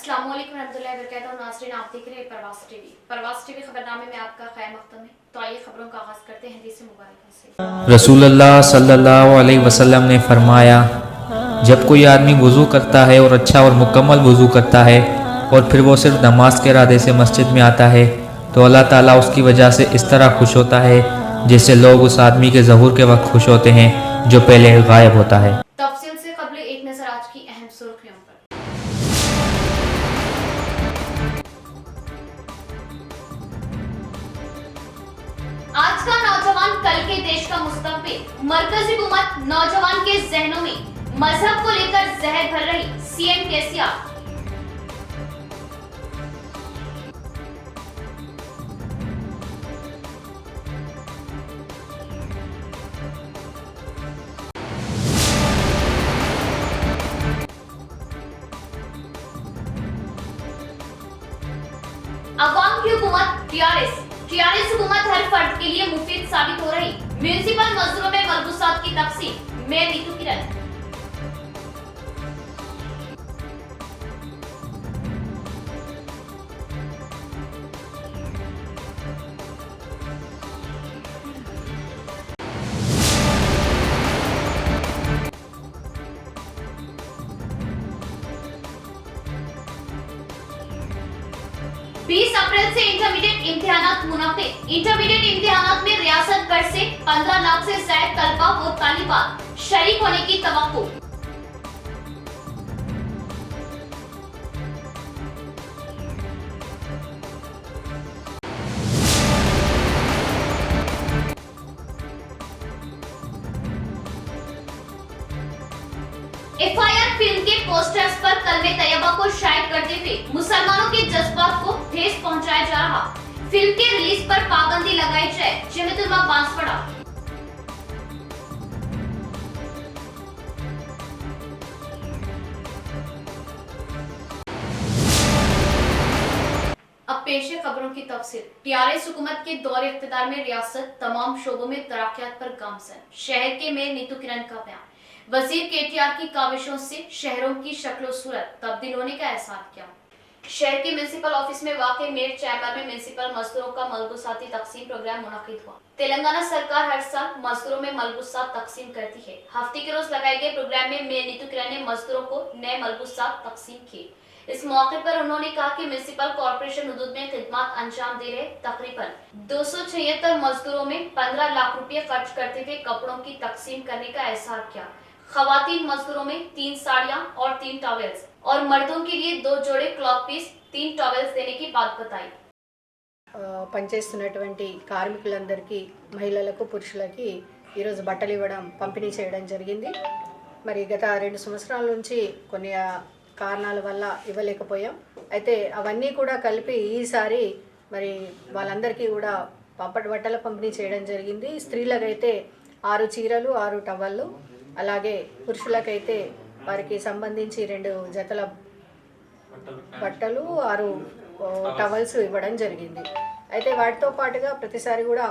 अस्सलाम वालेकुम रहमतुल्लाहि व बरकातहू। नाज़रीन, आप देख रहे हैं प्रवास टीवी खबरनामे में आपका खैर मक़दम है। तो आइए खबरों का आगाज़ करते हैं हदीस मुबारक से। रसूलुल्लाह सल्लल्लाहु अलैहि वसल्लम ने फरमाया, जब कोई आदमी वज़ू करता है और अच्छा और मुकम्मल वज़ू करता है और फिर वो सिर्फ नमाज के इरादे से मस्जिद में आता है तो अल्लाह ताला उसकी वजह से इस तरह खुश होता है जैसे लोग उस आदमी के ज़हूर के वक्त खुश होते हैं जो पहले गायब होता है। तफसील से कबल एक नज़र आज की अहम सुर्खियों पर। आज का नौजवान कल के देश का मुस्तकबिल। मरकजी हुकूमत नौजवान के जहनों में मजहब को लेकर जहर भर रही, सीएम केसीआर। अवाम की हुकूमत टीआरएस हुकूमत हर फर्द के लिए मुफीद साबित हो रही। म्यूनिसिपल मजदूरों में मलबूसात की तकसीम। मेयर नीतू किरण। अप्रैल से इंटरमीडिएट इम्तिहानात मुनाफिद। इंटरमीडिएट इम्तिहानात में रियासत भर से 15 लाख से ज्यादा तलबा व तालिबात शरीक होने की तवक्को। एफआईआर फिल्म के पोस्टर्स पर कलमे तैयबा को शायद करते हुए मुसलमानों के जज्बात को ठेस पहुंचाया जा रहा। फिल्म के रिलीज पर पाबंदी लगाई जाए, जमीयतुल उलमा बांसवाड़ा। अब पेश है खबरों की तफसील। टीआरएस हुकूमत के दौरे इख्तिदार में रियासत तमाम शोबों में तरक्यात पर गामजन। शहर के मेयर नीतू किरण का बयान। वजीर केटीआर की काविशों से शहरों की शक्ल सूरत तब्दील होने का एहसास किया। शहर के म्युनिसिपल ऑफिस में वाक़ मेयर चैम्बर में म्युनिसिपल मजदूरों का मलबूसाती तकसीम प्रोग्राम मुनक्किद हुआ। तेलंगाना सरकार हर साल मजदूरों में मलबूसात तकसीम करती है। हफ्ते के रोज लगाए गए प्रोग्राम में मेयर नीतू किरण ने मजदूरों को नए मलबूसात तकसीम किए। इस मौके पर उन्होंने कहा कि म्युनिसिपल कॉर्पोरेशन हुदूद में खिदमत अंजाम दे रहे तकरीबन 276 मजदूरों में 15 लाख रुपए खर्च करते हुए कपड़ों की तकसीम करने का एहसास किया। खवातीन मजदूरों में 3 साड़ियां और 3 टॉवेल्स और मर्दों के लिए 2 जोड़े क्लॉथ पीस 3 टॉवेल्स देने की बात बताई। పనిచేస్తున్నటువంటి కార్మికులందరికీ మహిళలకు పురుషులకి ఈరోజు బట్టలు ఇవ్వడం పంపిణీ చేయడం జరిగింది. మరి గత 2 సంవత్సరాల నుంచి కొన్ని కారణాల వల్ల ఇవ్వలేకపోయాం. అయితే అవన్నీ కూడా కలిపి ఈసారి మరి వాళ్ళందరికీ కూడా బట్టల పంపిణీ చేయడం జరిగింది. స్త్రీలకైతే 6 చీరలు 6 టవళ్ళు, అలాగే పురుషులకైతే వారికి సంబంధించి 2 జతల బట్టలు 6 టవల్స్ ఇవ్వడం జరిగింది. అయితే వాటితో పాటుగా ప్రతిసారి కూడా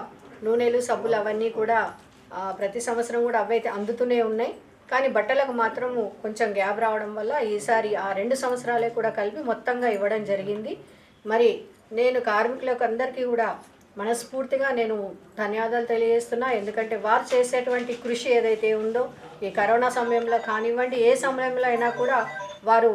నూనెలు సబ్బులు అవన్నీ కూడా ప్రతి సంవత్సరం కూడా అవైతే అందుతూనే ఉన్నాయి. కానీ బట్టలకు మాత్రము కొంచెం గ్యాప్ రావడం వల్ల ఈసారి ఆ 2 సంవత్సరాలే కూడా కలిపి మొత్తంగా ఇవ్వడం జరిగింది. మరి నేను కార్మికులకు అందరికీ కూడా మనస్ఫూర్తిగా నేను ధన్యవాదాలు తెలియజేస్తున్నా. ఎందుకంటే వారు చేసేటువంటి కృషి ఏదైతే ఉందో ఈ కరోనా సమయంలో కానివ్వండి, ఏ సమయంలో అయినా కూడా వారు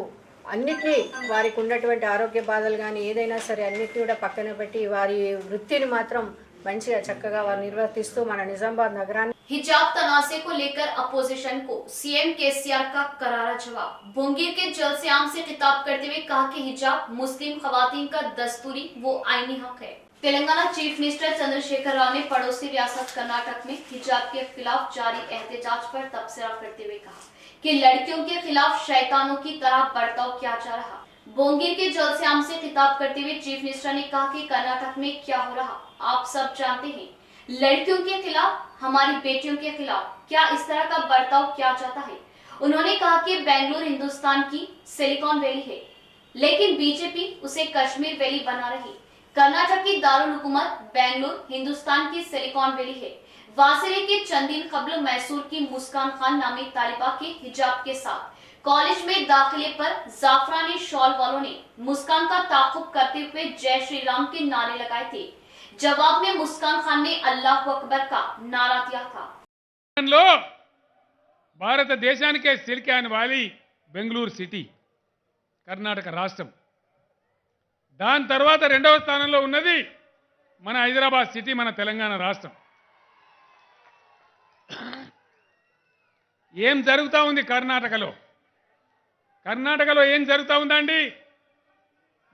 అన్నిటినీ వారికి ఉన్నటువంటి ఆరోగ్య బాధలు కానీ ఏదైనా సరే అన్నిటినీ కూడా పక్కన పెట్టి వారి వృత్తిని మాత్రం మంచిగా చక్కగా వారు నిర్వర్తిస్తూ మన నిజామాబాద్ నగరాన్ని हिजाब तनाज़े को लेकर अपोजिशन को सीएम केसीआर का करारा जवाब। बोंगीर के जलसे-आम से खिताब करते हुए कहा कि हिजाब मुस्लिम खवातीन का दस्तूरी वो आईनी हक है। तेलंगाना चीफ मिनिस्टर चंद्रशेखर राव ने पड़ोसी रियासत कर्नाटक में हिजाब के खिलाफ जारी एहतजाज पर तबसरा करते हुए कहा कि लड़कियों के खिलाफ शैतानों की तरह बर्ताव किया जा रहा। बोंगीर के जलसे-आम से खिताब करते हुए चीफ मिनिस्टर ने कहा कि कर्नाटक में क्या हो रहा आप सब जानते हैं। लड़कियों के खिलाफ, हमारी बेटियों के खिलाफ क्या इस तरह का बर्ताव किया जाता है। उन्होंने कहा कि बेंगलुरु हिंदुस्तान की सिलिकॉन वैली है, लेकिन बीजेपी उसे कश्मीर वैली बना रही। कर्नाटक की दारुल हुकूमत बेंगलुरु हिंदुस्तान की सिलिकॉन वैली है। वासिले के चंद दिन कबल मैसूर की मुस्कान खान नामी तालिबा के हिजाब के साथ कॉलेज में दाखिले पर जाफरानी शॉल वालों ने मुस्कान का ताक़ुब करते हुए जय श्री राम के नारे लगाए थे। जवाब में मुस्कान खान ने अल्लाहु अकबर का नारा दिया था। భారతదేశానికే silicon valley Bengaluru city Karnataka రాష్ట్రం, దాని తర్వాత రెండవ స్థానంలో ఉన్నది మన హైదరాబాద్ సిటీ, మన తెలంగాణ రాష్ట్రం. ఏం జరుగుతూ ఉంది కర్ణాటకలో? కర్ణాటకలో ఏం జరుగుతూ ఉందండి?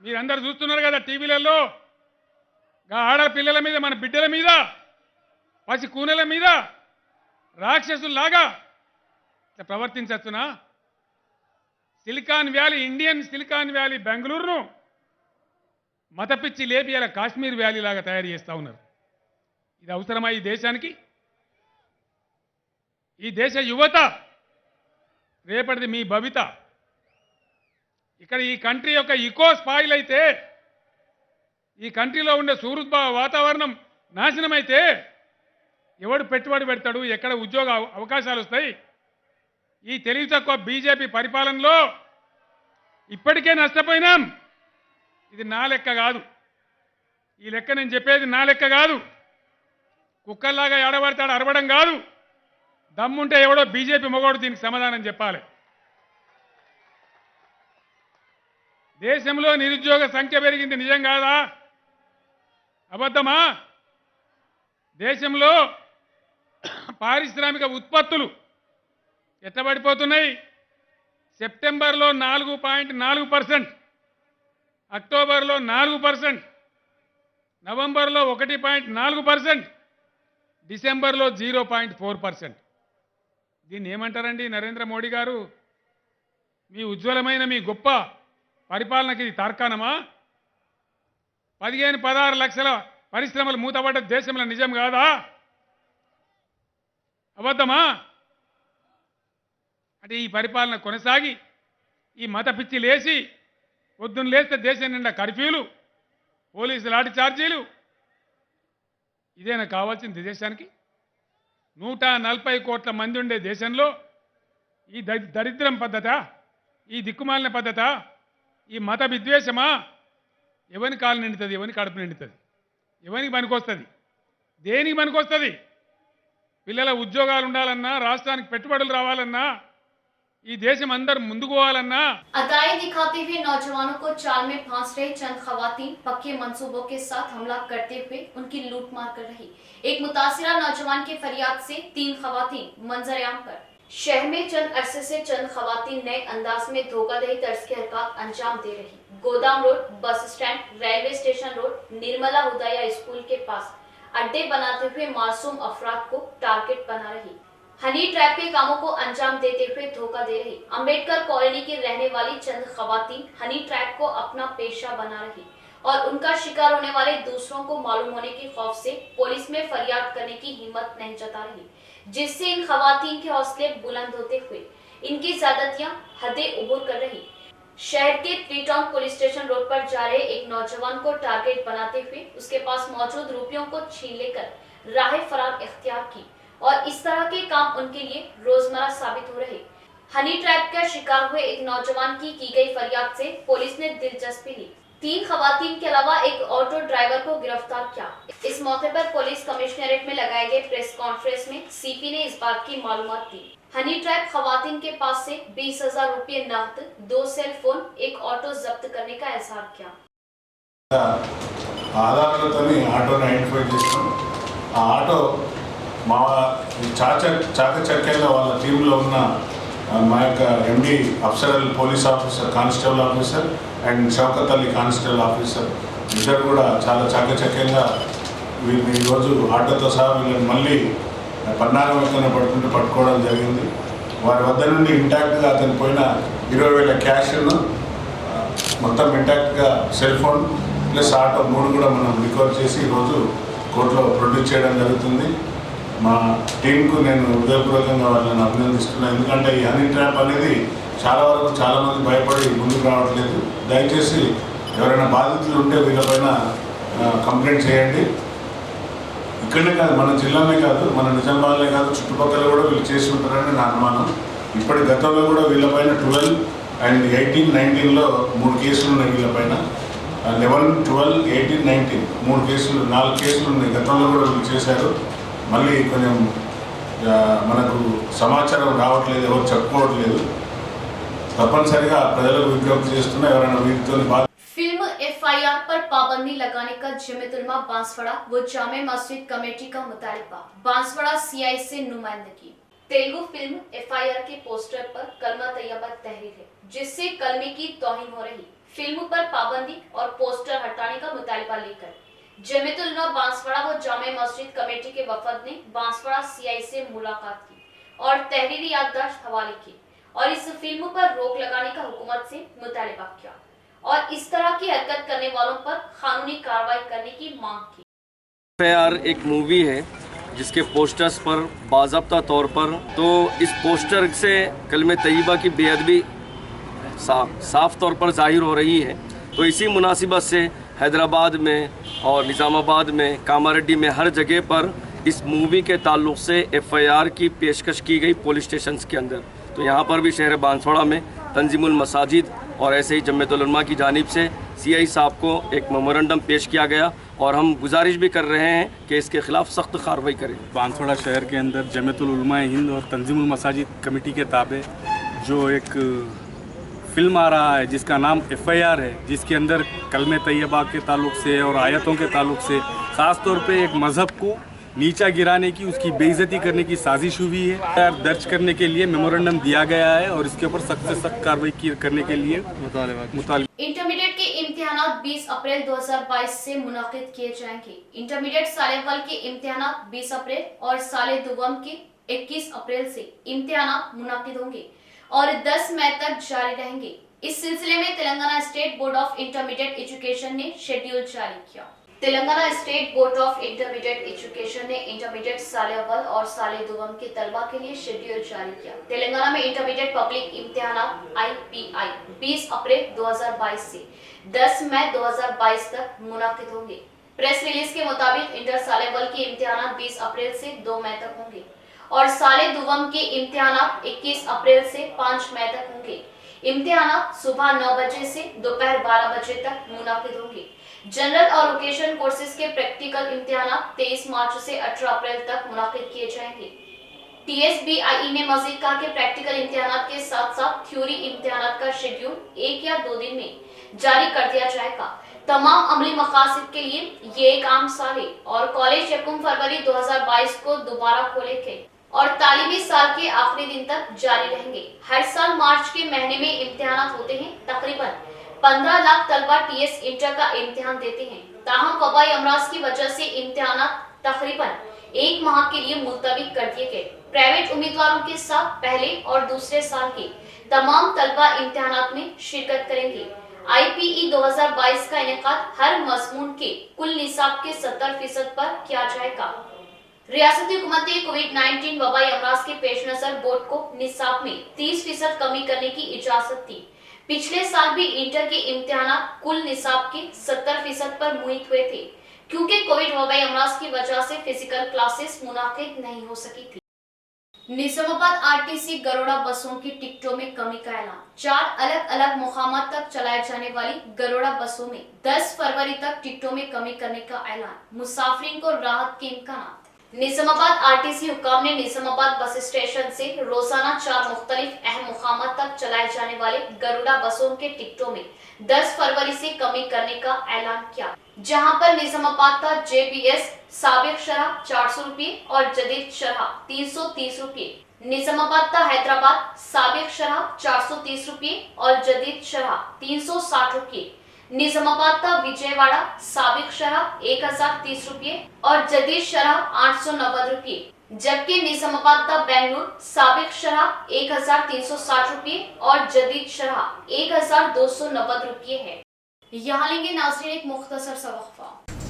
మీరందరూ చూస్తున్నారు కదా టీవీలలో. ఆడపిల్లల మీద, మన బిడ్డల మీద, పసి కూనెల మీద రాక్షసుల్లాగా ప్రవర్తించచ్చునా? Silicon valley, Indian silicon valley బెంగళూరును మతపిచ్చి లేపి అలా కాశ్మీర్ వ్యాలీ లాగా తయారు చేస్తూ ఉన్నారు. ఇది అవసరమా ఈ దేశానికి? ఈ దేశ యువత రేపటిది మీ భవిత. ఇక్కడ ఈ కంట్రీ యొక్క ఇకో స్పాయిల్ అయితే, ఈ కంట్రీలో ఉండే సుహృద్ వాతావరణం నాశనం అయితే ఎవడు పెట్టుబడి పెడతాడు? ఎక్కడ ఉద్యోగ అవకాశాలు వస్తాయి? ఈ తెలివి తక్కువ బీజేపీ పరిపాలనలో ఇప్పటికే నష్టపోయినాం. ఇది నా లెక్క కాదు, ఈ లెక్క నేను చెప్పేది నా లెక్క కాదు. కుక్కల్లాగా ఎడబడతాడు అరవడం కాదు. దమ్ముంటే ఎవడో బీజేపీ మొగోడు దీనికి సమాధానం చెప్పాలి. దేశంలో నిరుద్యోగ సంఖ్య పెరిగింది, నిజం కాదా? అబద్ధమా? దేశంలో పారిశ్రామిక ఉత్పత్తులు ఎట్లా పడిపోతున్నాయి? సెప్టెంబర్లో 4.4%, అక్టోబర్లో 4%, నవంబర్లో 1.4%, డిసెంబర్లో 0.4%. దీన్ని ఏమంటారండి నరేంద్ర మోడీ గారు? మీ ఉజ్వలమైన, మీ గొప్ప పరిపాలనకి ఇది తార్కాణమా? 15-16 లక్షల పరిశ్రమలు మూతపడ్డ దేశంలో నిజం కాదా? అబద్ధమా? అంటే ఈ పరిపాలన కొనసాగి, ఈ మత పిచ్చి లేచి, పొద్దున్న లేస్తే దేశం నిండా కర్ఫ్యూలు, పోలీసు లాఠీ ఛార్జీలు, ఇదేనా కావాల్సింది దేశానికి? 140 కోట్ల మంది ఉండే దేశంలో ఈ దరిద్రం పద్ధత, ఈ దిక్కుమాలిన పద్ధత, ఈ మత విద్వేషమా? ఎవని కాలు నిండుతుంది? ఎవని కడుపు నిండుతుంది? ఎవనికి పనికొస్తుంది? దేనికి పనికొస్తుంది? పిల్లల ఉద్యోగాలు ఉండాలన్నా, రాష్ట్రానికి పెట్టుబడులు రావాలన్నా, ఈ దేశం అందరూ ముందుకు పోవాలన్నా. अदाई दिखाते हुए नौजवानों को चाल में फांस रहे चंद खवातीन पक्के मंसूबों के साथ हमला करते हुए उनकी लूटमार कर रही। एक मुतासिरा नौजवान की फरियाद से 3 खवातीन मंजर-ए-आम पर। शहर में चंद अरसे से चंद खवातीन नए अंदाज में धोखाधड़ी तर्ज की हरकत अंजाम दे रही। गोदाम road, bus stand, railway station road, Nirmala हुदाया स्कूल के पास अड्डे बनाते हुए मासूम अफराद को टारगेट बना रही। हनी ट्रैप के कामों को अंजाम देते हुए धोखा दे रही। अंबेडकर कॉलोनी की रहने वाली चंद खवातीन हनी ट्रैप को अपना पेशा बना रही और उनका शिकार होने वाले दूसरों को मालूम होने के खौफ से पुलिस में फरियाद करने की हिम्मत नहीं जता रही, जिससे इन खवातीन के हौसले बुलंद होते हुए इनकी ज्यादतियां हदें उबूर कर रही। शहर के 3 टाउन पुलिस स्टेशन रोड पर जा रहे एक नौजवान को टारगेट बनाते हुए उसके पास मौजूद रुपयों को छीन लेकर राह फरार इख्तियार की और इस तरह के काम उनके लिए रोजमर्रा साबित हो रहे। हनी ट्रैप का शिकार हुए एक नौजवान की गई फरियाद से पुलिस ने दिलचस्पी ली। 3 खवातीन के अलावा एक ऑटो ड्राइवर को गिरफ्तार किया। इस मौके पर पुलिस कमिश्नरेट में लगाए गए प्रेस कॉन्फ्रेंस में सीपी ने इस बात की मालूमात दी। हनी ट्रैप खवातीन के पास से 20,000 रुपये नकद, 2 सेल फोन, एक ऑटो जब्त करने का एहसार किया। ఆధారాలతోని ఆటోని ఐడెంటిఫై చేస్తాం. ఆ ఆటో మా చాకచక్యంలో వాళ్ళ టీంలో ఉన్న మా యొక్క MD Afsarul police officer, constable officer and Shaukat Ali constable officer ఇద్దరు కూడా చాలా చాకచక్యంగా వీళ్ళని ఈరోజు ఆటోతో సహా వీళ్ళని మళ్ళీ పన్నాగం ఎక్కన పడుకుంటూ పట్టుకోవడం జరిగింది. వారి వద్ద నుండి ఇంటాక్ట్గా అతను పోయిన 20,000 క్యాష్ను, మొత్తం ఇంటాక్ట్గా సెల్ ఫోన్ ప్లస్ ఆటో 3 కూడా మనం రికవర్ చేసి ఈరోజు కోర్టులో ప్రొడ్యూస్ చేయడం జరుగుతుంది. మా టీంకు నేను హృదయపూర్వకంగా వాళ్ళని అభినందిస్తున్నాను. ఎందుకంటే ఈ హనీ ట్రాప్ అనేది చాలామంది భయపడి ముందుకు రావట్లేదు. దయచేసి ఎవరైనా బాధితులు ఉంటే వీళ్ళపైన కంప్లైంట్ చేయండి. ఇక్కడనే కాదు, మన జిల్లానే కాదు, మన నిజామాబాద్లే కాదు, చుట్టుపక్కల కూడా వీళ్ళు చేసి ఉంటారని నా అనుమానం. ఇప్పటి గతంలో కూడా వీళ్ళపైన 12 అండ్ 18, 19లో 3 కేసులు ఉన్నాయి వీళ్ళపైన. 11, 12, 18, 19 3 కేసులు 4 కేసులు ఉన్నాయి. గతంలో కూడా వీళ్ళు చేశారు. మళ్ళీ కొంచెం మనకు సమాచారం రావట్లేదు, ఎవరు చెప్పుకోవట్లేదు. తప్పనిసరిగా ప్రజలకు విజ్ఞప్తి చేస్తున్నా, ఎవరైనా వీటితో फिल्म FIR पर पाबंदी लगाने का जमीयत उलमा बांसवाड़ा व जामे मस्जिद कमेटी का मुतालिबा। बांसवाड़ा CI से नुमाइंदगी। तेलुगु फिल्म FIR के पोस्टर पर कलमा तैयबा तहरीर है, जिससे कलमे की तौहीन हो रही। फिल्म पर पाबंदी और पोस्टर हटाने का मुतालिबा लेकर जमीयत उलमा बांसवाड़ा व जामे मस्जिद कमेटी के वफद ने बांसवाड़ा CI से मुलाकात की और तहरीरी याददाश्त हवाले की और इस फिल्म पर रोक लगाने का हुकूमत से मुतालिबा किया और इस तरह की हरकत करने वालों पर कानूनी कार्रवाई करने की मांग की। FIR एक मूवी है जिसके पोस्टर्स पर बाज़ाब्ता तौर पर तो इस पोस्टर से कलमे तैयबा की बेअदबी साफ तौर पर जाहिर हो रही है। तो इसी मुनासिबत से हैदराबाद में और निज़ामाबाद में, कामारेड्डी में हर जगह पर इस मूवी के ताल्लुक़ से FIR की पेशकश की गई पुलिस स्टेशंस के अंदर। तो यहाँ पर भी शहर बांसवाड़ा में तंजीमुल मसाजिद और ऐसे ही जमीयत उलमा की जानिब से CI साहब को एक मेमोरेंडम पेश किया गया और हम गुजारिश भी कर रहे हैं कि इसके खिलाफ सख्त कार्रवाई करें। बांसवाड़ा शहर के अंदर जमीयत उलमा हिंद और तंजीमुल मसाजिद कमेटी के ताबे जो एक फ़िल्म आ रहा है जिसका नाम FIR है, जिसके अंदर कलमे तैयबा के ताल्लुक़ से और आयतों के ताल्लुक़ से ख़ास तौर पे एक मज़हब को नीचा गिराने की, उसकी बेइज्जती करने की साजिश हुई है। दर्ज करने के लिए मेमोरेंडम दिया गया है और इसके ऊपर सख्त से सख्त कार्रवाई करने के लिए मुतालिबा। इंटरमीडिएट के इम्तिहानात 20 अप्रैल 2022 से मुनाकिद किए जाएंगे। इंटरमीडिएट साल अव्वल के इम्तिहानात 20 अप्रैल और साल दुवम के 21 अप्रैल से इम्तिहानात मुनाकिद होंगे और 10 मई तक जारी रहेंगे। इस सिलसिले में Telangana state board of intermediate education ने शेड्यूल जारी किया। Telangana state board of intermediate education ने इंटरमीडिएट साल अव्वल और साल दुवम के तलबा के लिए शेड्यूल जारी किया। तेलंगाना में इंटरमीडिएट पब्लिक इम्तिहानात IPI 20 अप्रैल 2022 से 10 मई 2022 तक मुनाकिद होंगे। प्रेस रिलीज के मुताबिक इंटर साल अव्वल के इम्तिहानात 20 अप्रैल से 2 मई तक होंगे और साल दुवम के इम्तिहानात 21 अप्रैल से 5 मई तक होंगे। इम्तिहानात सुबह 9 बजे से दोपहर 12 बजे तक मुनाकिद होंगे। जनरल और वोकेशनल कोर्सेज के प्रैक्टिकल इम्तिहानात 23 मार्च से 18 अप्रैल तक मुनाकिद किए जाएंगे। TSBIE ने मजीद कहा कि प्रैक्टिकल इम्तिहानात के साथ साथ थ्योरी इम्तिहानात का शेड्यूल 1 या 2 दिन में जारी कर दिया जाएगा। तमाम अमली मकासद के लिए ये एक आम साल है और कॉलेज 1 फरवरी 2022 को दोबारा खोलेंगे और तालीमी साल के आखिरी दिन तक जारी रहेंगे। हर साल मार्च के महीने में इम्तिहानात होते हैं। तकरीबन 15 लाख तलबा TS इंटर का इम्तिहान देते हैं। ताहम वबाई अमराज की वजह से इम्तिहानात तकरीबन 1 माह के लिए मुलतवी कर दिए गए। प्राइवेट उम्मीदवारों के साथ पहले और दूसरे साल के तमाम तलबा इम्तिहानात में शिरकत करेंगे। IPE 2022 का इनेकाद हर मजमून के कुल निसाब के 70% पर किया जाएगा। रियासती हुकूमत ने कोविड-19 वबाई अमराज के पेश नजर बोर्ड को निसाब में 30% कमी करने की इजाजत दी। पिछले साल भी इंटर के इम्तिहानात कुल निसाब के 70% पर मुहित हुए थे, क्योंकि कोविड वबाई अमराज की वजह से फिजिकल क्लासेस मुनाकिद नहीं हो सकी थी। निजामाबाद RTC गरोड़ा बसों की टिकटों में कमी का ऐलान। 4 अलग अलग मुकामात तक चलाए जाने वाली गरोड़ा बसों में 10 फरवरी तक टिकटों में कमी करने का ऐलान। मुसाफिरीन को राहत के इम्कान। निजामाबाद RTC हुकाम ने निजामाबाद बस स्टेशन से रोजाना 4 मुख्तलिफ अहम मुकामात तक चलाए जाने वाले गरुड़ा बसों के टिकटों में 10 फरवरी से कमी करने का ऐलान किया, जहां पर निजामाबाद का JBS साबिक शरह 400 रुपये और जदीद शरह 330 रुपये, निजामाबाद का हैदराबाद साबिक शरह 430 रुपये और जदीद शरह 360 रुपये, निजामाबाद का विजयवाड़ा साबिक शरह 1030 रुपये और जदीद शरह 890 रुपये, जबकि निजामाबाद का बेंगलुरु साबिक शरह 1360 रुपये और जदीद शरह 1290 रुपये है। यहाँ लेंगे नाज़रीन एक मुख्तसर सा वक्फा।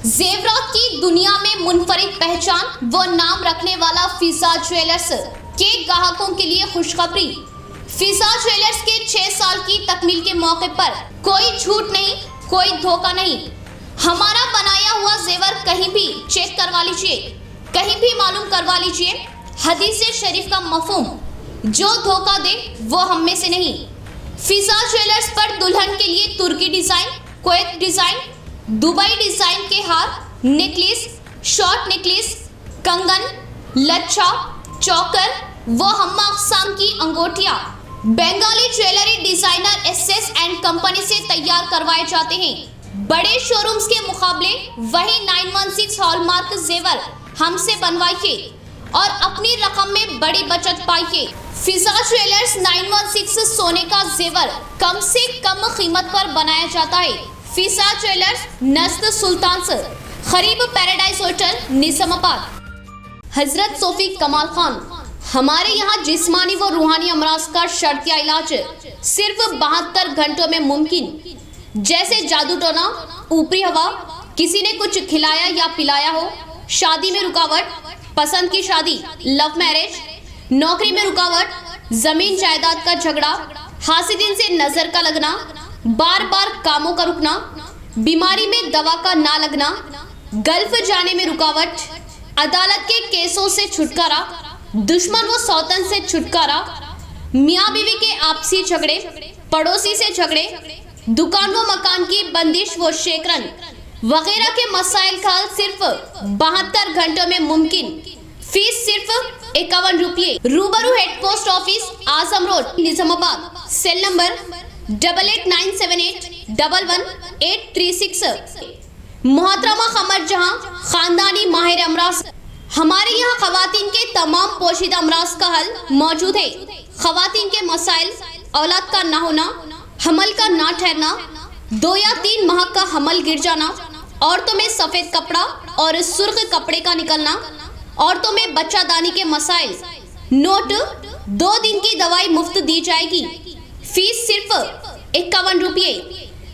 जेवरात की दुनिया में मुनफरिद पहचान व नाम रखने वाला फिजा ज्वेलर्स के ग्राहकों के लिए खुशखबरी। फिजा ज्वेलर्स के 6 साल की तकमील के मौके पर कोई झूठ नहीं, कोई धोखा नहीं। हमारा बनाया हुआ जेवर कहीं भी चेक करवा लीजिए, कहीं भी मालूम करवा लीजिए। हदीस शरीफ का मफहूम जो धोखा दे वो हम में से नहीं। फिजा ज्वेलर्स पर दुल्हन के लिए Turkey design, Kuwait design, Dubai design के हार, नेकलेस, शॉर्ट नेकलेस, कंगन, लच्छा, चौकर व हम्मा अक़साम की अंगूठियां Bengali jewellery designer SS and company से तैयार करवाए जाते हैं। बड़े शोरूम्स के मुकाबले वही 916 हॉलमार्क जेवर हमसे बनवाइए और अपनी रकम में बड़ी बचत पाइए। फिजा ज्वेलर्स 916 सोने का जेवर कम से कम कीमत पर बनाया जाता है। फिजा ज्वेलर्स नस्द सुल्तान सर, खरीब पैराडाइज होटल, निजामाबाद। हजरत सोफी कमाल खान, हमारे यहाँ जिस्मानी व रूहानी अमराज का शर्तिया इलाज सिर्फ 72 घंटों में मुमकिन। जैसे जादू टोना, ऊपरी हवा, किसी ने कुछ खिलाया या पिलाया हो, शादी में रुकावट, पसंद की शादी, लव मैरिज, नौकरी में रुकावट, जमीन जायदाद का झगड़ा, हासिदिन से नजर का लगना, बार बार कामों का रुकना, बीमारी में दवा का ना लगना, गल्फ जाने में रुकावट, अदालत के केसों से छुटकारा, दुश्मन व सौतन से छुटकारा, मियाँ बीवी के आपसी झगड़े, पड़ोसी से झगड़े, दुकान व मकान की बंदिश व शेकरन वगैरह के मसाइल का हल सिर्फ 72 घंटों में मुमकिन। फीस सिर्फ 51 रुपये। Rubaru head post office, Azam road, Nizamabad. Cell number 8897811836। मोहतरमा कमर जहां, खानदानी माहिर अमराज। हमारे यहाँ खवातीन के तमाम पोशीदा अमराज का हल मौजूद है। खवातीन के मसाइल, औलाद का ना होना, हमल का ना ठहरना, 2 या 3 माह का हमल गिर जाना, औरतों में सफेद कपड़ा और सुर्ख कपड़े का निकलना, औरतों में बच्चादानी के मसाइल। नोट, 2 दिन की दवाई मुफ्त दी जाएगी। फीस सिर्फ 51 रुपये।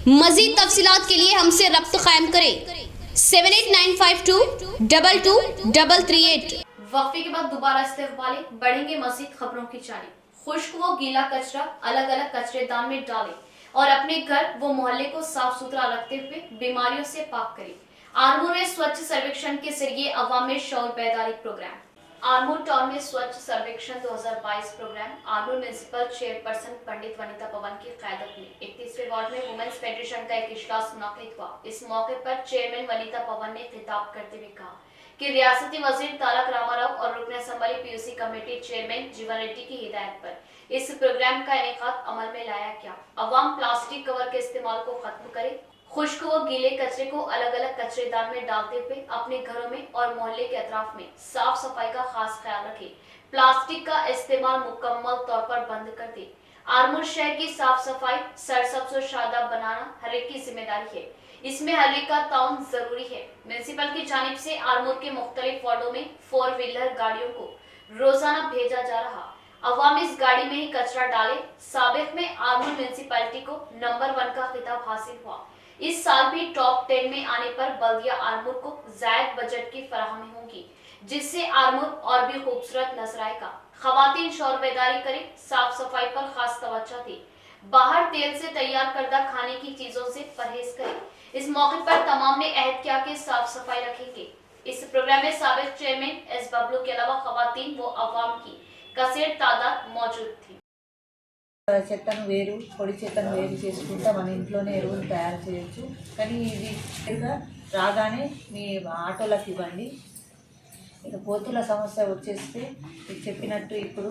मजीद तफसीलात के लिए हमसे रब्त कायम करें 7895222338। वक्फे के बाद दोबारा इस्तेमाल बढ़ेंगे मजीद खबरों की जानिब। खुश्क व गीला कचरा अलग अलग कचरेदान में डालें और अपने घर व मोहल्ले को साफ सुथरा रखते हुए बीमारियों से पाक करें। आरमूर में स्वच्छ सर्वेक्षण के जरिए अवाम में शऊर बेदारी प्रोग्राम। आरमूर टाउन में स्वच्छ सर्वेक्षण 2022 प्रोग्राम आरमूर म्युनिसिपल चेयरपर्सन पंडित वनिता पवन की क़यादत में 31वें वार्ड में वुमेन्स फेडरेशन का एक इजलास मुनक़िद हुआ। इस मौके पर चेयरमैन वनिता पवन ने खिताब करते हुए कहा कि रियासती वजीर तारक रामाराव और रुकन असम्बली पीयूसी कमेटी चेयरमैन जीवन रेड्डी की हिदायत पर इस प्रोग्राम का इनेकाद अमल में लाया गया। अवाम प्लास्टिक कवर के इस्तेमाल को खत्म करे, खुश्क व गीले कचरे को अलग अलग कचरेदान में डालते हुए अपने घरों में और मोहल्ले के अतराफ में साफ सफाई का खास ख्याल रखें। प्लास्टिक का इस्तेमाल मुकम्मल तौर पर बंद कर दे। आरमूर शहर की साफ सफाई सरसब्ज और शादाब बनाना हर एक की जिम्मेदारी है। इसमें हर एक का ताउन जरूरी है। म्युनिसिपल की जानिब से आरमूर के मुख्तलिफ वार्डों में 4 व्हीलर गाड़ियों को रोजाना भेजा जा रहा। अवाम इस गाड़ी में ही कचरा डाले। साबिक में आरमूर म्युनिसिपैलिटी को नंबर 1 का खिताब हासिल हुआ। इस साल भी टॉप 10 में आने पर बल्दिया आरमूर को जायद बजट की फराहमी होगी, जिससे आरमूर और भी खूबसूरत नजर आएगा। खवातीन शौर बेदारी करें, साफ सफाई पर खास तवज्जो दें, बाहर तेल से तैयार करदा खाने की चीजों से परहेज करें। इस मौके पर तमाम ने अहद किया कि साफ सफाई रखेंगे। इस प्रोग्राम में साबिक चेयरमैन एस बबलू के अलावा खवातीन व अवाम की कसीर तादाद मौजूद थी। చెత్తను వేరు, పొడి చెత్తను వేరు చేసుకుంటా మన ఇంట్లోనే ఎరువులు తయారు చేయొచ్చు. కానీ ఇది రాగానే మీ ఆటోలకు ఇవ్వండి. ఇక కోతుల సమస్య వచ్చేస్తే మీకు చెప్పినట్టు ఇప్పుడు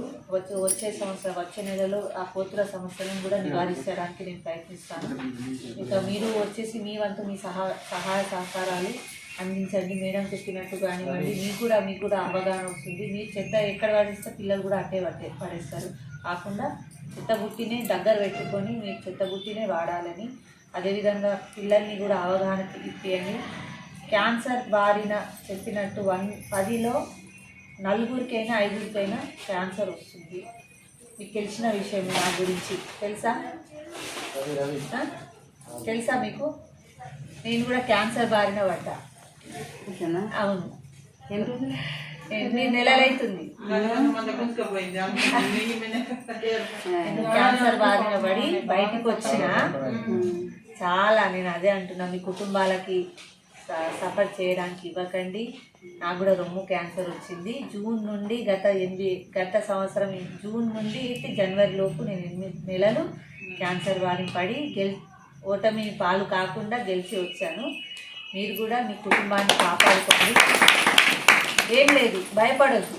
వచ్చే సంవత్సరం వచ్చే నెలలో ఆ కోతుల సమస్యలను కూడా నివారించడానికి నేను ప్రయత్నిస్తాను. ఇక మీరు వచ్చేసి మీ వంతు మీ సహాయ సహకారాలు అందించండి. మేడం చెప్పినట్టు కానివ్వండి, మీకు కూడా అవగాహన వస్తుంది. మీరు చెత్త ఎక్కడ పడేస్తే పిల్లలు కూడా అట్టే పడేస్తారు. కాకుండా చెత్తబుట్టినే దగ్గర పెట్టుకొని మీరు చెత్తబుట్టినే వాడాలని, అదేవిధంగా పిల్లల్ని కూడా అవగాహన ఇప్పియండి. క్యాన్సర్ బారిన చెప్పినట్టు 10లో 4కైనా 5కైనా క్యాన్సర్ వస్తుంది. మీకు తెలిసిన విషయం నా గురించి తెలుసా మీకు? నేను కూడా క్యాన్సర్ బారిన పడ్డా. అవును, 8 నెలలైతుంది. క్యాన్సర్ బారిన పడి బయటకు వచ్చిన చాలా, నేను అదే అంటున్నా, మీ కుటుంబాలకి సఫర్ చేయడానికి ఇవ్వకండి. నాకు కూడా రొమ్ము క్యాన్సర్ వచ్చింది. జూన్ నుండి గత సంవత్సరం జూన్ నుండి జనవరి లోపు నేను 8 నెలలు క్యాన్సర్ బారిన పడి ఓటమి పాలు కాకుండా గెలిచి వచ్చాను. మీరు కూడా మీ కుటుంబాన్ని కాపాడుకోండి. ఏం లేదు, భయపడొద్దు,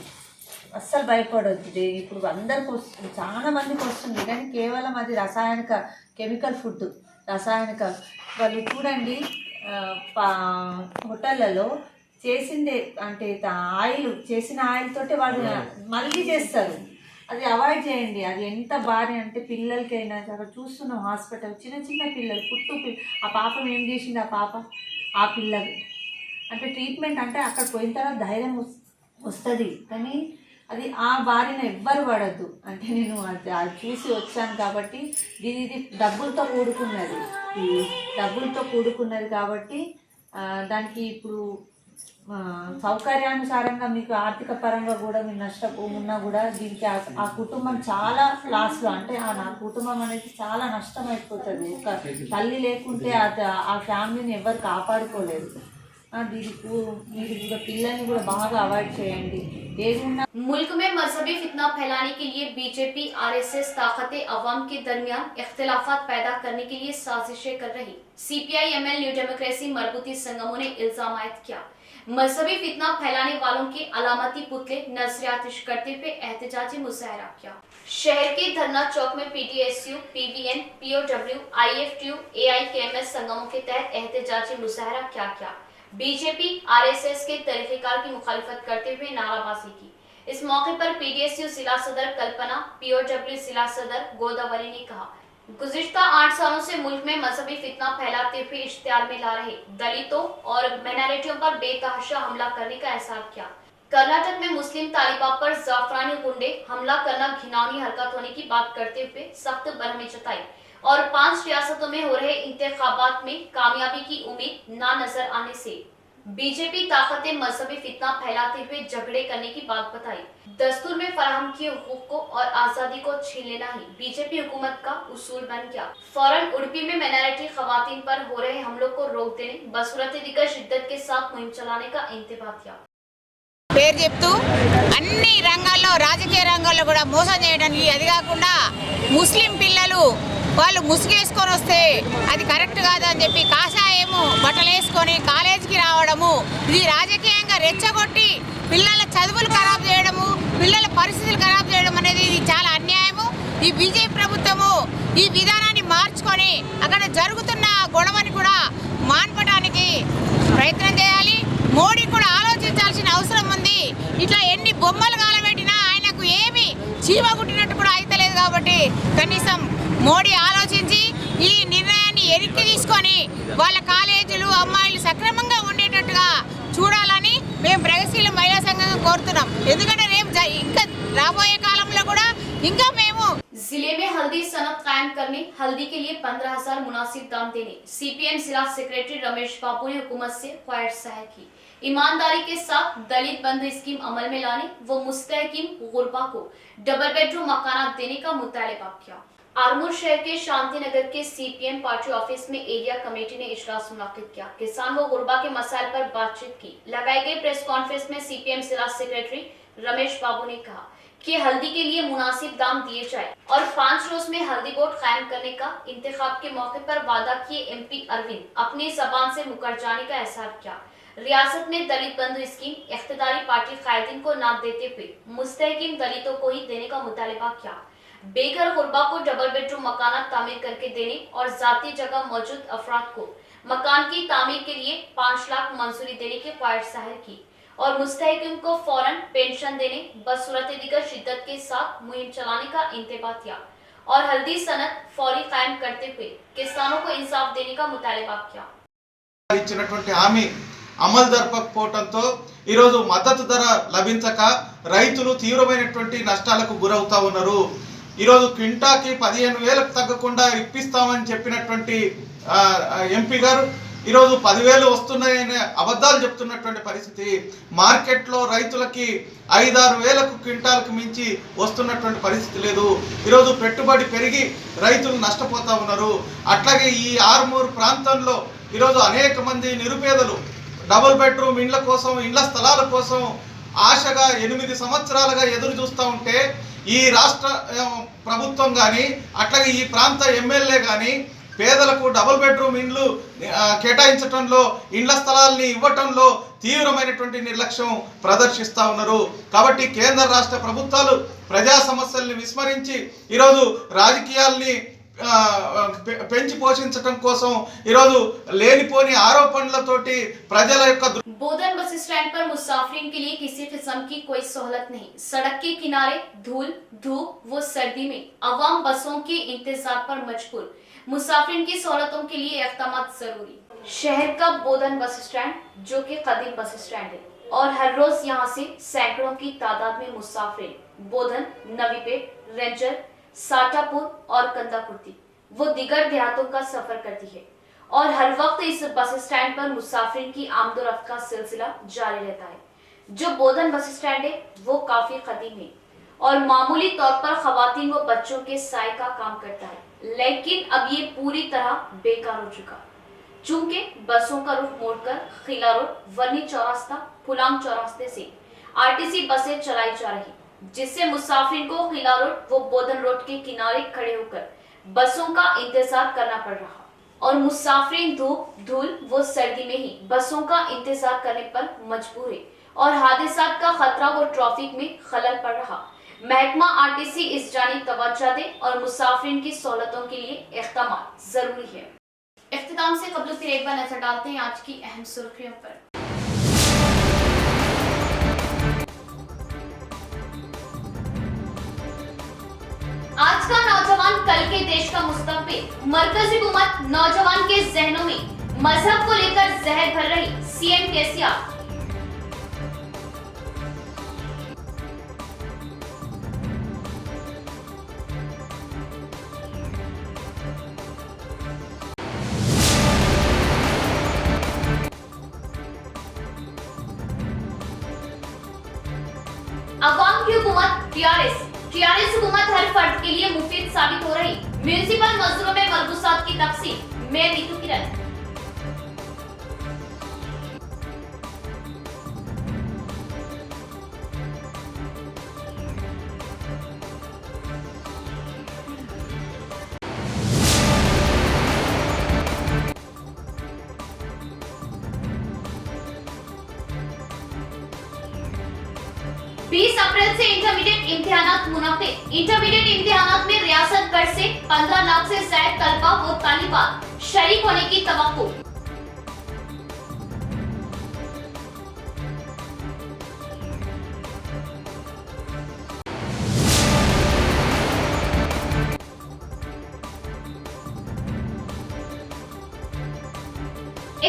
అస్సలు భయపడొద్దు. ఇప్పుడు అందరికి వస్తుంది, చాలా మందికి వస్తుంది, కానీ కేవలం అది రసాయనిక కెమికల్ ఫుడ్, రసాయనిక. వాళ్ళు చూడండి హోటళ్ళలో చేసిందే అంటే చేసిన ఆయిల్ తోటే వాళ్ళు మళ్ళీ చేస్తారు. అది అవాయిడ్ చేయండి. అది ఎంత భారీ అంటే పిల్లలకైనా అక్కడ చూస్తున్నాం హాస్పిటల్, చిన్న పిల్లలు ఆ పాపం ఏం చేసింది ఆ పిల్లలు అంటే ట్రీట్మెంట్ అంటే అక్కడ పోయిన తర్వాత ధైర్యం వస్తుంది, కానీ అది ఆ బారిన ఎవ్వరు పడద్దు. అంటే నేను అది చూసి వచ్చాను కాబట్టి ఇది డబ్బులతో కూడుకున్నది కాబట్టి దానికి ఇప్పుడు సౌకర్యానుసారంగా మీకు ఆర్థిక పరంగా కూడా మీరు నష్టపోకున్నా కూడా దీనికి ఆ కుటుంబం చాలా లాస్లో అంటే నా కుటుంబం అనేది చాలా నష్టం అయిపోతుంది. ఒక తల్లి లేకుంటే ఆ ఫ్యామిలీని ఎవరు కాపాడుకోలేదు. मुल्क में मजहबी फितना फैलाने के लिए बीजेपी आरएसएस ताकतें अवाम के दरमियान इख्तिलाफात पैदा करने के लिए साजिशें कर रही। सीपीआई एमएल न्यू डेमोक्रेसी मरबूती संगमों ने इल्जाम आयद किया। मजहबी फितना फैलाने वालों के अलामती पुतले नजरियातिश करते हुए एहतजाजी मुजाहरा किया। शहर के धरना चौक में पीडीएसयू, पीवीएन, पीओडब्ल्यू, आईएफटीयू, एआईकेएमएस संगमों के तहत एहतजाजी मुजाहरा किया। बीजेपी आरएसएस के तरीकेकार की मुखालिफत करते हुए नाराबाजी की। इस मौके पर पीडीएसयू जिला सदर कल्पना, पीओडब्ल्यू जिला सदर गोदावरी ने कहा, गुज़िश्ता 8 सालों से मुल्क में मजहबी फितना फैलाते हुए इश्तिहार में ला रहे दलितों और माइनॉरिटियों पर बेतहाशा हमला करने का एहसास किया। कर्नाटक में मुस्लिम तालिबान पर जाफरानी गुंडे हमला करना घिनौनी हरकत होने की बात करते हुए सख्त बरहमी जताई और 5 रियासतों में हो रहे इंतखाबात में कामयाबी की उम्मीद ना नजर आने से बीजेपी ताकतें मजहबी फितना फैलाते हुए झगड़े करने की बात बताई। दस्तूर में फराहम किए हुकूक को और आजादी को छीन लेना ही बीजेपी हुकूमत का उसूल बन गया। फौरन उड़पी में माइनॉरिटी खवातीन पर हो रहे हमलों को रोक देने बसूरत दिगर शिद्दत के साथ मुहिम चलाने का इंतबाह किया। పేరు చెప్తూ అన్ని రంగాల్లో రాజకీయ రంగాల్లో కూడా మోసం చేయడానికి, అది కాకుండా ముస్లిం పిల్లలు వాళ్ళు ముసుగేసుకొని వస్తే అది కరెక్ట్ కాదని చెప్పి కాషాయము బట్టలు వేసుకొని కాలేజీకి రావడము, ఇది రాజకీయంగా రెచ్చగొట్టి పిల్లల చదువులు ఖరాబ్ చేయడము, పిల్లల పరిస్థితులు ఖరాబ్ చేయడం అనేది ఇది చాలా అన్యాయము. ఈ బీజేపీ ప్రభుత్వము ఈ విధానాన్ని మార్చుకొని అక్కడ జరుగుతున్న గొడవని కూడా మాన్పడానికి ప్రయత్నం చేయాలి. మోడీ కూడా ఆలోచించాల్సిన అవసరం ఉంది. ఇట్లా ఎన్ని బొమ్మలు కాలబెట్టినా ఆయనకు ఏమి చీమగుట్టినట్టు కూడా అయితలేదు. కాబట్టి కనీసం మోడీ ఆలోచించి ఈ నిర్ణయాన్ని వెనక్కి తీసుకొని వాళ్ళ కాలేజీలు అమ్మాయిలు సక్రమంగా ఉండేటట్టుగా చూడాలని మేము ప్రగతిశీల మహిళా సంఘంగా కోరుతున్నాం. ఎందుకంటే రేపు ఇంకా రాబోయే కాలంలో కూడా ఇంకా మేము जिले में हल्दी सनत कायम करने, हल्दी के लिए 15,000 मुनासिब दाम देने सीपीएम जिला सेक्रेटरी रमेश बाबू ने हुकूमत से ख्वाहिश जाहिर की। ईमानदारी के साथ दलित बंधु स्कीम अमल में लाने व मुस्तहकिम गुरबा को डबल बेडरूम मकानात देने का मुतालबा किया। आरमूर शहर के शांति नगर के सीपीएम पार्टी ऑफिस में एरिया कमेटी ने इजलास मुनाकिद किया। किसान व गुरबा के मसाइल पर बातचीत की। लगाई गई प्रेस कॉन्फ्रेंस में सीपीएम जिला सेक्रेटरी रमेश बाबू ने कहा कि हल्दी के लिए मुनासिब दाम दिए जाए और 5 रोज में हल्दी बोर्ड कायम करने का इंतखाब के मौके पर वादा किए एमपी अरविंद अपनी जबान से मुकर जाने का एहसास किया। रियासत में दलित बंधु स्कीम इख्तिदारी पार्टी कायदीन को न देते हुए मुस्तहकिम दलितों को ही देने का मुतालबा किया। बेघर गुरबा को डबल बेडरूम मकान तामीर करके देने और जाती जगह मौजूद अफराद को मकान की तामीर के लिए 5 लाख मंजूरी देने की ख्वाहिश जाहिर की और मुस्तहकिम को फौरन पेंशन देने बसूरत दिगर शिद्दत के साथ मुहिम चलाने का इंतबाह किया और हल्दी सनत फौरी कायम करते हुए किसानों को इंसाफ देने का मुतालबा किया। ఇచ్చినటువంటి హామీ అమలు జరపకపోవడంతో ఈరోజు మద్దతు ధర లభించక రైతులు తీవ్రమైనటువంటి నష్టాలకు గురవుతా ఉన్నారు. ఈరోజు క్వింటాకి 15,000 తగ్గకుండా ఇప్పిస్తామని చెప్పినటువంటి ఎంపీ గారు ఈరోజు 10,000 వస్తున్నాయనే అబద్ధాలు చెప్తున్నటువంటి పరిస్థితి. మార్కెట్లో రైతులకి 5-6 వేలకు క్వింటాలకు మించి వస్తున్నటువంటి పరిస్థితి లేదు. ఈరోజు పెట్టుబడి పెరిగి రైతులు నష్టపోతూ ఉన్నారు. అట్లాగే ఈ ఆర్మూర్ ప్రాంతంలో ఈరోజు అనేక మంది నిరుపేదలు డబుల్ బెడ్రూమ్ ఇండ్ల కోసం, ఇండ్ల స్థలాల కోసం ఆశగా 8 సంవత్సరాలుగా ఎదురు చూస్తూ ఉంటే ఈ రాష్ట్ర ప్రభుత్వం కానీ అట్లాగే ఈ ప్రాంత ఎమ్మెల్యే కానీ పేదలకు డబుల్ బెడ్రూమ్ ఇండ్లు కేటాయించడంలో, ఇండ్ల స్థలాల్ని ఇవ్వటంలో తీవ్రమైనటువంటి నిర్లక్ష్యం ప్రదర్శిస్తూ ఉన్నారు. కాబట్టి కేంద్ర రాష్ట్ర ప్రభుత్వాలు ప్రజా సమస్యల్ని విస్మరించి ఈరోజు రాజకీయాల్ని పెంచి పోషించడం కోసం ఈరోజు లేనిపోని ఆరోపణలతోటి ప్రజల యొక్క बोधन बस स्टैंड पर मुसाफिरीन के लिए किसी किस्म की कोई सहूलत नहीं। सड़क के किनारे धूल, धूप व सर्दी में अवाम बसों के इंतजार पर मजबूर। मुसाफिरीन की सहूलतों के लिए इक़दाम जरूरी। शहर का बोधन बस स्टैंड जो कि कदीम बस स्टैंड है और हर रोज यहाँ से सैकड़ों की तादाद में मुसाफिर बोधन, नवीपेट, रेंजर, साटापुर और कंदाकुर्ती वो दीगर देहातों का सफर करती है और हर वक्त इस बस स्टैंड पर मुसाफिर की आमदोरफ्त का सिलसिला जारी रहता है। जो बोधन बस स्टैंड है वो काफी कदीम है और मामूली तौर पर खवातीन व बच्चों के साय का काम करता है, लेकिन अब ये पूरी तरह बेकार हो चुका। चूंकि बसों का रुख मोड़कर खिला रोड, वर्नी चौरास्ता, फुलांग चौरास्ते से आरटीसी बसें चलाई जा रही, जिससे मुसाफिर को खिला रोड व बोधन रोड के किनारे खड़े होकर बसों का इंतजार करना पड़ रहा और मुसाफिर धूप, धूल व सर्दी में ही बसों का इंतजार करने पर मजबूर है और हादसात का खतरा व ट्रैफिक में खलल पड़ रहा। महकमा आरटीसी इस जानिब तवज्जो दे और मुसाफिर की सहूलतों के लिए इक़दाम जरूरी है। इख्तिताम से कबल फिर एक बार नजर डालते हैं आज की अहम सुर्खियों पर। आज का नौजवान कल के देश का मुस्तकबिल। मरकजी हुकूमत नौजवान के जहनों में मजहब को लेकर जहर भर रही सीएम केसीआर। अवाम की हुकूमत टीआरएस हुकूमत हर फर्द के लिए मुफीद साबित हो रही। म्यूनिसिपल मजदूरों में मलबूसात की तकसीम, मेयर नीतू किरण। अप्रैल से इंटरमीडिएट इम्तिहानात मुनाफिद। इंटरमीडिएट इम्तिहानात में रियासत भर से 15 लाख से ज्यादा तलबा व तालिबात शरीक होने की तवक्को।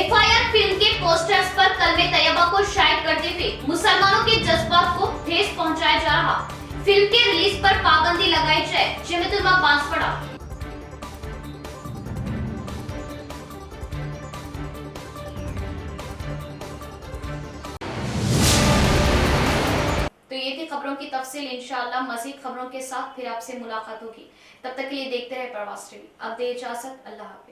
एफआईआर फिल्म के पोस्टर्स पर कलमे तैयबा को शायद करते हुए मुसलमानों के जज्बात को ठेस पहुंचाया जा रहा। फिल्म के रिलीज पर पाबंदी लगाई जाए, जमीयतुल बांसवाड़ा। तो ये थी खबरों की तफसील। इंशाअल्लाह मजीद खबरों के साथ फिर आपसे मुलाकात होगी। तब तक के लिए देखते रहे प्रवास टीवी। अब दे इजाजत, अल्लाह हाफिज।